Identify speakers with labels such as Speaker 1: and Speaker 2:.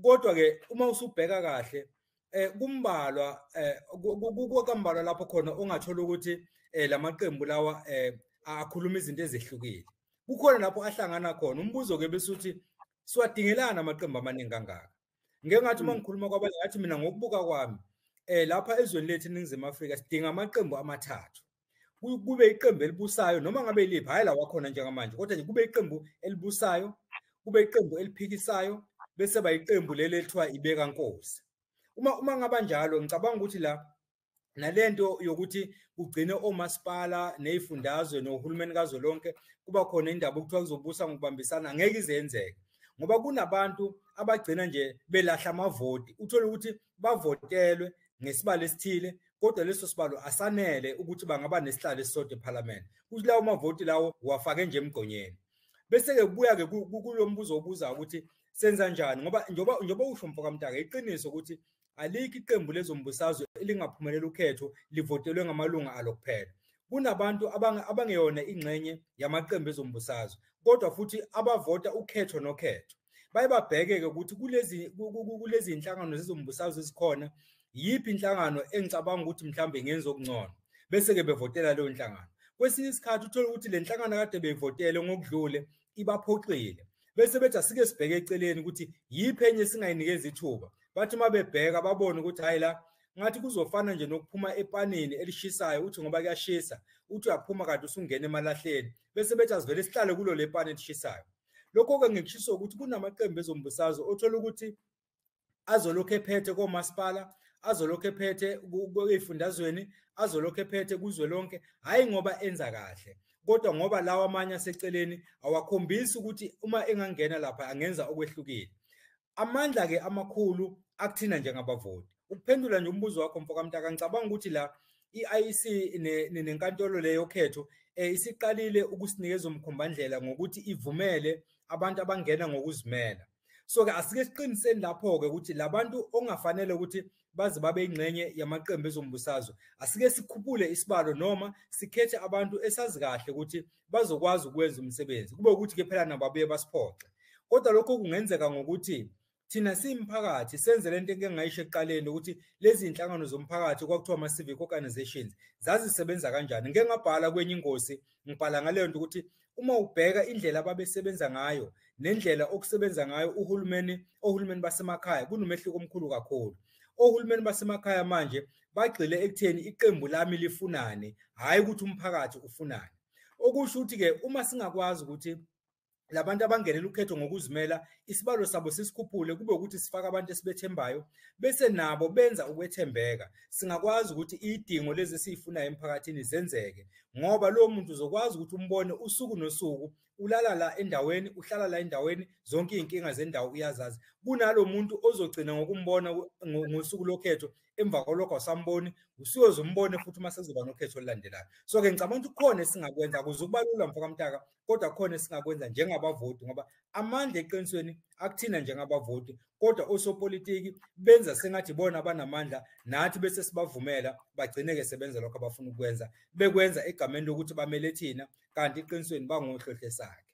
Speaker 1: kodwa ke uma usubheka kahle kumbalwa kukambalwa lapho khona ongathola ukuthi lamaqembu lawa akhuluma izinto ezehlukile. Kukhona lapho ahlangana khona. Umbuzo ke bese uthi siwadingelana amaqembu amaningi kangaka. Ngeke ngathi uma ngikhuluma kwabanye ngathi mina ngokubuka kwami lapha ezweni lethu eNingizimu Afrika sidinga amaqembu amathathu. Kube iqembu elibusayo noma ngabe iliphi, hayi la wakhona njengamanje, kodwa nje kube iqembu elibusayo, kube iqembu eliphikisayo, bese bayiqembu leli ethiwa ibeka nkosi. Uma ngaba njalo ngicabanga ukuthi la nalento yokuthi kugcine omasipala nezifundazwe nohulumeni kazwelonke kuba khona indaba okuthiwa kuzobusa ngokubambisana, ngeke izenzeke ngoba kunabantu abagcina nje belahla amavoti. Uthola ukuthi bavotelwe ngesibalo esithile kodwa leso sibalo asanele ukuthi bangaba nesihlalo esisodwa eParliament. Kuthi lawo mavoti lawo wafake nje emgqonyeni. Bese ke kubuya ke kulo mbuzo obuza ukuthi senza njani ngoba njoba usho Mfokamtaka iqiniso ukuthi alikho iqembu lezombusazwe elingaphumelela ukhetho livotelwe ngamalunga alo kuphela. Kunabantu abangeyona ingxenye yamaqembu ezombusazwe kodwa futhi abavota ukhetho nokhetho. Baye babheke-ke ukuthi kulezi inhlangano zezombusazwe ezikhona yiphi inhlangano engicabanga ukuthi mhlambe ngenza okungcono bese-ke bevotela leyo nhlangano. Kwesinye isikhathi uthola ukuthi le nhlangano kade beyivotele ngokudlule ibaphoxile bese bethi asike sibheke eceleni ukuthi yiphi enye singayinikeza ithuba. Bathi uma bebheka babone ukuthi hayi la ngathi kuzofana nje nokuphuma epanini elishisayo, uthi ngoba kuyashisa uthi uyaphuma kade usungena emalahleni bese bethi asivele sihlale kulo le pani elishisayo. Lokho-ke ngikushiso ukuthi kunamaqembu ezombusazwe othola ukuthi azolokhu ephethe komasipala, azolokhu ephethe ey'fundazweni, azolokhu ephethe kuzwelonke, hhayi ngoba enza kahle kodwa ngoba lawa amanye aseceleni awakhombisi ukuthi uma engangena lapha angenza okwehlukile. Amandla-ke amakhulu akuthina njengabavoti. Ukuphendula nje umbuzo wakho Mfokamtaka, ngicabanga ukuthi la i-IEC nenkantolo leyo yokhetho isiqalile ukusinikeza umkhombandlela ngokuthi ivumele abantu abangena ngokuzimela. So-ke asike siqiniseni lapho-ke ukuthi labantu ongafanele ukuthi baze babe ingxenye yamaqembu ezombusazwe asike sikhuphule isibalo noma sikhethe abantu esazi kahle ukuthi bazokwazi ukwenza umsebenzi, kube ukuthi-ke phela nabo babuye basiphoxe. Kodwa lokho kungenzeka ngokuthi thina simphakathi senze lento engingayisho ekuqaleni ukuthi lezi inhlangano zomphakathi kwakuthiwa ama-civic organizations zazisebenza kanjani. Ngeke ngabhala kwenye ingosi ngibhala ngaleyo nto ukuthi uma ubheka indlela ababesebenza ngayo nendlela okusebenza ngayo ohulumeni basemakhaya kunomehluko omkhulu kakhulu. Ohulumeni basemakhaya manje bagxile ekutheni iqembu lami lifunane, hhayi ukuthi umphakathi ufunane. Okusho ukuthi-ke uma singakwazi ukuthi labantu abangenela ukhetho ngokuzimela isibalo sabo sisikhuphule kube ukuthi sifaka abantu esibethembayo bese nabo benza ukwethembeka, singakwazi ukuthi idingo lezi esiyifunayo emphakathini zenzeke ngoba lowo muntu uzokwazi ukuthi umbone usuku nosuku, ulala la endaweni, uhlala la endaweni, zonke iy'nkinga zendawo uyazazi, kunalo muntu ozogcina ngokumbona ngosuku lokhetho emva kwalokho awusamboni, usuyozumbone futhi uma sekuzoba nokhetho olulandelayo. So-ke ngicabanga ukuthi kukhona esingakwenza akuze ukuba lula Mfokamtaka kodwa kukhona esingakwenza njengabavoti ngoba amandla eqinisweni akuthina njengabavoti kodwa osopolitiki benza sengathi bona abanamandla nathi bese sibavumela bagcine-ke sebenza lokho abafuna ukwenza bekwenza egameni lokuthi bamele thina kanti eqinisweni bangohlohle sakhe.